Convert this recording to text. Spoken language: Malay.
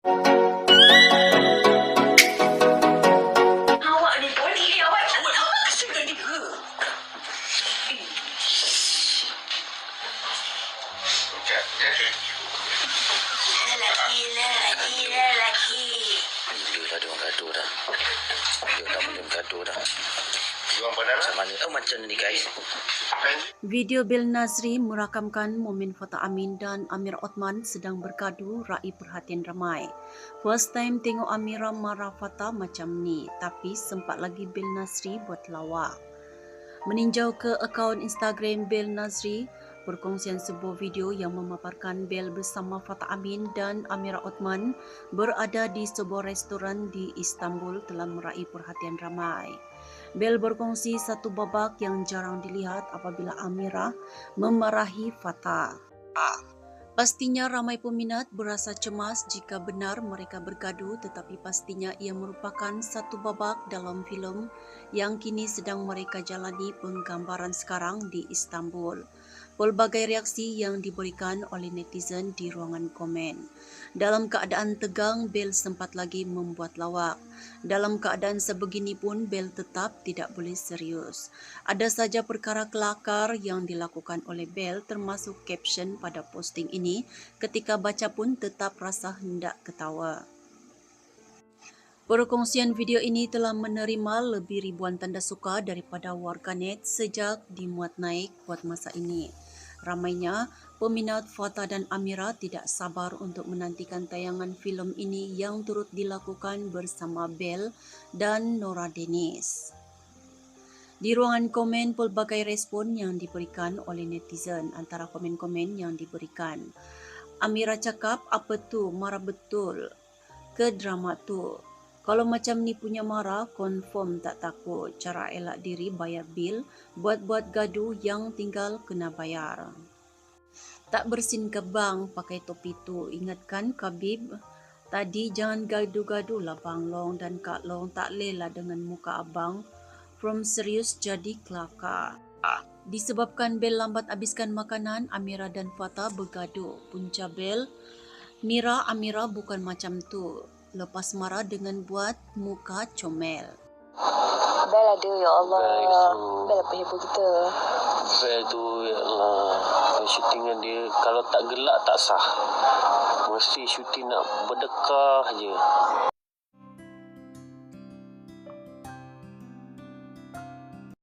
Awak ni boleh awak asyik tadi ke? Lelaki. Dia dah ada orang gaduh dah. Dia dah boleh gaduh dah. Macam mana? Macam ni guys. Video Bel Nazri merakamkan momen Fatah Amin dan Amir Othman sedang bergaduh raih perhatian ramai. First time tengok Amira marah Fatah macam ni, tapi sempat lagi Bel Nazri buat lawak. Meninjau ke akaun Instagram Bel Nazri, perkongsian sebuah video yang memaparkan Bel bersama Fatah Amin dan Amira Othman berada di sebuah restoran di Istanbul telah meraih perhatian ramai. Bel berkongsi satu babak yang jarang dilihat apabila Amira memarahi Fatah. Pastinya ramai peminat berasa cemas jika benar mereka bergaduh, tetapi pastinya ia merupakan satu babak dalam filem yang kini sedang mereka jalani penggambaran sekarang di Istanbul. Pelbagai reaksi yang diberikan oleh netizen di ruangan komen. Dalam keadaan tegang, Bel sempat lagi membuat lawak. Dalam keadaan sebegini pun, Bel tetap tidak boleh serius. Ada saja perkara kelakar yang dilakukan oleh Bel, termasuk caption pada posting ini. Ketika baca pun tetap rasa hendak ketawa. Perkongsian video ini telah menerima lebih ribuan tanda suka daripada warganet sejak dimuat naik buat masa ini. Ramainya peminat Fatah dan Amira tidak sabar untuk menantikan tayangan filem ini yang turut dilakukan bersama Bel dan Nora Deniz. Di ruangan komen, pelbagai respon yang diberikan oleh netizen. Antara komen-komen yang diberikan, Amira cakap, apa tu, marah betul ke drama tu. Kalau macam ni punya marah, confirm tak takut. Cara elak diri bayar bil, buat-buat gaduh yang tinggal kena bayar. Tak bersin ke bang pakai topi tu. Ingatkan Khabib tadi, jangan gaduh-gaduh lah Bang Long dan Kak Long. Tak lelah dengan muka abang. From serius jadi kelakar. Disebabkan Bel lambat habiskan makanan, Amira dan Fatah bergaduh. Punca Bel, Mira Amira bukan macam tu. Lepas marah dengan buat muka comel. Bel ada, ya Allah. Bel apa heboh kita? Bel tu, ya Allah. Syutingan dia, kalau tak gelak tak sah. Mesti syuting nak berdekah je.